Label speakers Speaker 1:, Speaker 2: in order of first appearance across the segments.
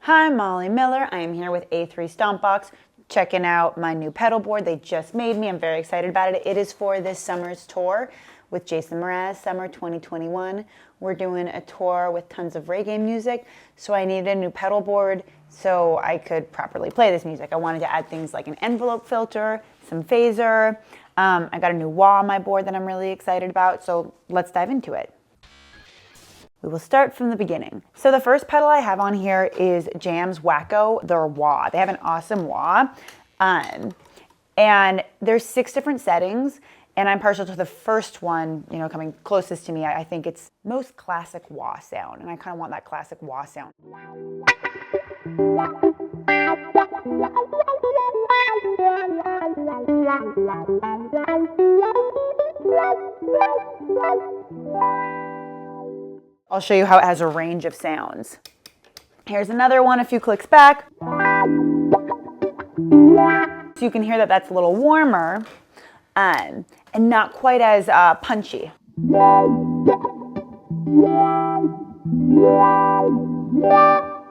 Speaker 1: Hi, I'm Molly Miller. I am here with A3 Stompbox, checking out my new pedal board they just made me. I'm very excited about it. It is for this summer's tour with Jason Mraz, Summer 2021. We're doing a tour with tons of reggae music, so I needed a new pedal board so I could properly play this music. I wanted to add things like an envelope filter, some phaser. I got a new wah on my board that I'm really excited about, so let's dive into it. We will start from the beginning. So the first pedal I have on here is Jam's Wahcko Wah. They have an awesome wah. And there's 6 different settings, and I'm partial to the first one, you know, coming closest to me. I think it's most classic wah sound, and I kind of want that classic wah sound. I'll show you how it has a range of sounds. Here's another one a few clicks back. So you can hear that that's a little warmer and not quite as punchy.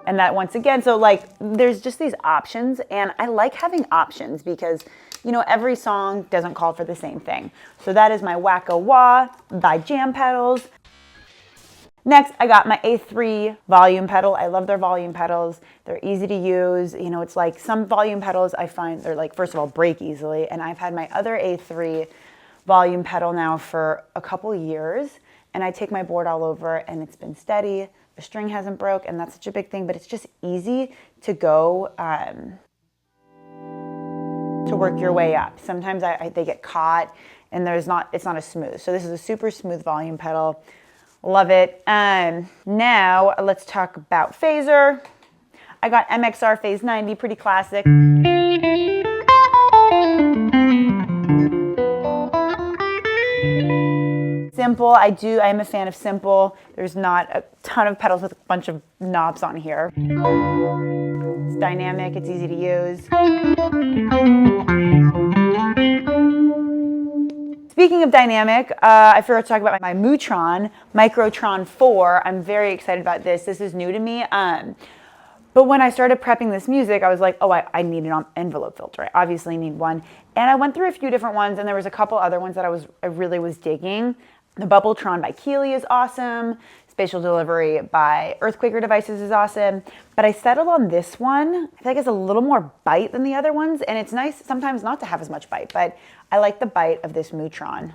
Speaker 1: And that once again, so like there's just these options, and I like having options because, you know, every song doesn't call for the same thing. So that is my Wahcko Wah by Jam Pedals. Next, I got my A3 volume pedal. I love their volume pedals. They're easy to use. You know, it's like some volume pedals I find they're like, first of all, break easily. And I've had my other A3 volume pedal now for a couple years. And I take my board all over and it's been steady. The string hasn't broke, and that's such a big thing, but it's just easy to go to work your way up. Sometimes they get caught and it's not as smooth. So this is a super smooth volume pedal. Love it. Now let's talk about phaser. I got MXR Phase 90, pretty classic. Simple, I am a fan of simple. There's not a ton of pedals with a bunch of knobs on here. It's dynamic, it's easy to use. Speaking of dynamic, I forgot to talk about my MUTON, Microtron IV. I'm very excited about this. This is new to me. But when I started prepping this music, I was like, oh, I need an envelope filter. I obviously need one. And I went through a few different ones, and there was a couple other ones that I really was digging. The Bubbletron by Keeley is awesome. Spatial Delivery by Earthquaker Devices is awesome. But I settled on this one. I feel like it's a little more bite than the other ones, and it's nice sometimes not to have as much bite, but I like the bite of this MUTON.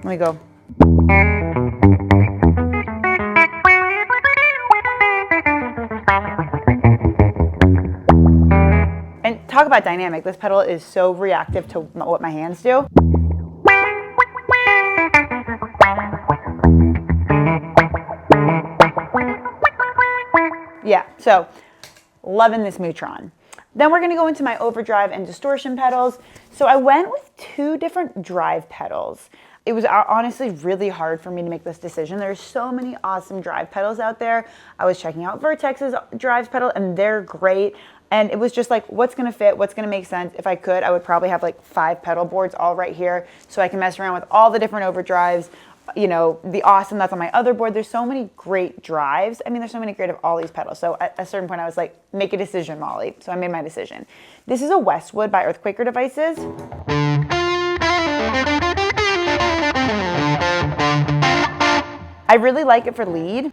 Speaker 1: Let me go. And talk about dynamic. This pedal is so reactive to what my hands do. Yeah, so loving this MUTON. Then we're gonna go into my overdrive and distortion pedals. So I went with 2 different drive pedals. It was honestly really hard for me to make this decision. There's so many awesome drive pedals out there. I was checking out Vertex's drive pedal, and they're great. And it was just like, what's gonna fit, what's gonna make sense? If I could, I would probably have like 5 pedal boards all right here so I can mess around with all the different overdrives, you know, the awesome that's on my other board. There's so many great drives. I mean, there's so many great of all these pedals. So at a certain point I was like, make a decision, Molly. So I made my decision. This is a Westwood by Earthquaker Devices. I really like it for lead.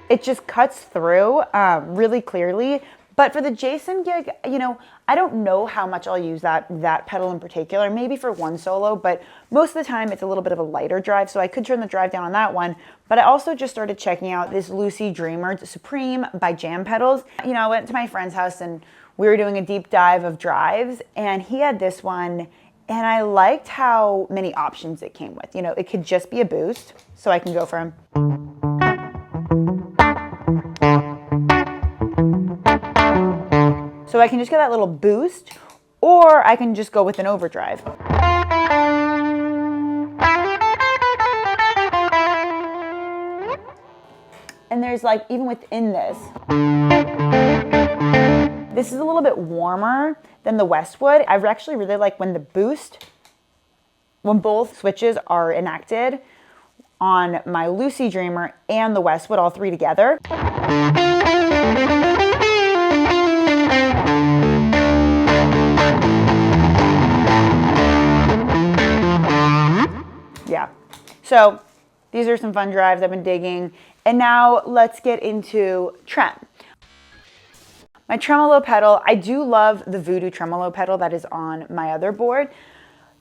Speaker 1: It just cuts through really clearly. But for the Jason gig, you know, I don't know how much I'll use that pedal in particular, maybe for one solo, but most of the time it's a little bit of a lighter drive, so I could turn the drive down on that one. But I also just started checking out this Lucydreamer Supreme by Jam Pedals. You know, I went to my friend's house and we were doing a deep dive of drives, and he had this one, and I liked how many options it came with. You know, it could just be a boost, so I can go from so I can just get that little boost, or I can just go with an overdrive. And there's like, even within this, This is a little bit warmer than the Westwood. I actually really like when the boost, when both switches are enacted on my Lucydreamer and the Westwood, all three together. Yeah, so these are some fun drives I've been digging. And now let's get into trem. My tremolo pedal, I do love the Voodoo tremolo pedal that is on my other board.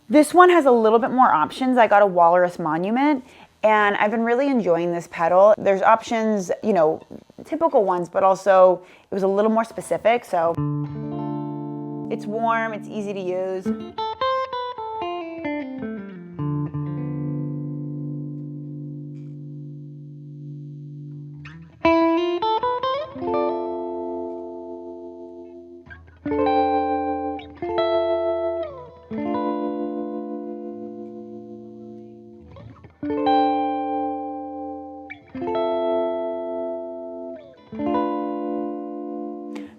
Speaker 1: This one has a little bit more options. I got a Walrus Monument, and I've been really enjoying this pedal. There's options, you know, typical ones, but also it was a little more specific. So it's warm, it's easy to use.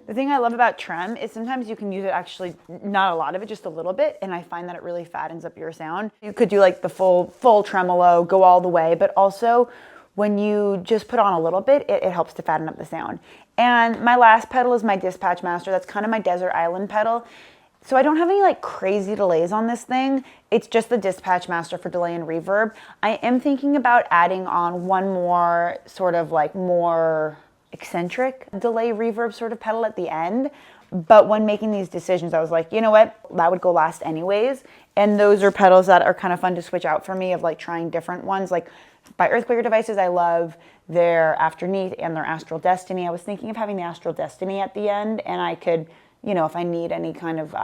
Speaker 1: The thing I love about trem is sometimes you can use it actually, not a lot of it, just a little bit, and I find that it really fattens up your sound. You could do like the full tremolo, go all the way, but also when you just put on a little bit, it helps to fatten up the sound. And my last pedal is my Dispatch Master. That's kind of my desert island pedal. So I don't have any like crazy delays on this thing. It's just the Dispatch Master for delay and reverb. I am thinking about adding on one more sort of like more eccentric delay reverb sort of pedal at the end. But when making these decisions, I was like, you know what, that would go last anyways. And those are pedals that are kind of fun to switch out for me, of like trying different ones. Like by Earthquaker Devices, I love their Afterneath and their Astral Destiny. I was thinking of having the Astral Destiny at the end, and I could, you know, if I need any kind of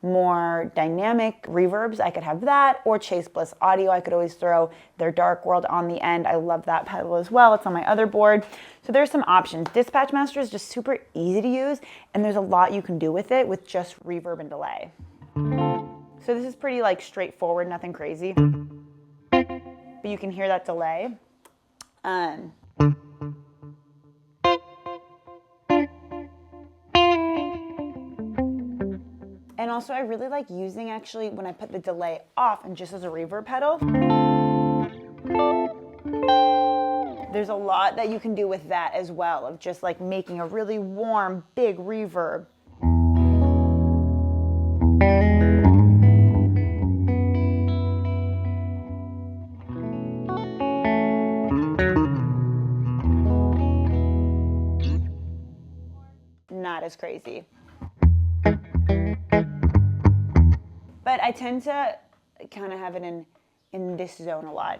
Speaker 1: more dynamic reverbs, I could have that, or Chase Bliss Audio. I could always throw their Dark World on the end. I love that pedal as well. It's on my other board. So there's some options. Dispatch Master is just super easy to use, and there's a lot you can do with it with just reverb and delay. So this is pretty like straightforward, nothing crazy. But you can hear that delay. And also I really like using actually when I put the delay off and just as a reverb pedal. There's a lot that you can do with that as well, of just like making a really warm, big reverb. Not as crazy. But I tend to kind of have it in this zone a lot.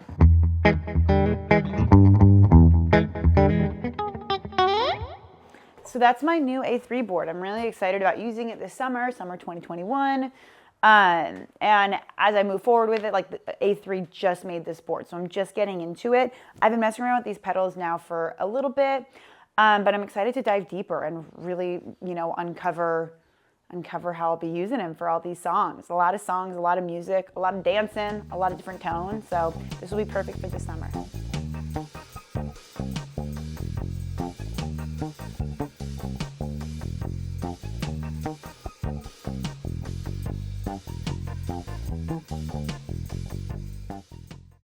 Speaker 1: So that's my new A3 board. I'm really excited about using it this summer 2021. And as I move forward with it, like the A3 just made this board, so I'm just getting into it. I've been messing around with these pedals now for a little bit, but I'm excited to dive deeper and really, you know, uncover how I'll be using them for all these songs. A lot of songs, a lot of music, a lot of dancing, a lot of different tones. So this will be perfect for this summer.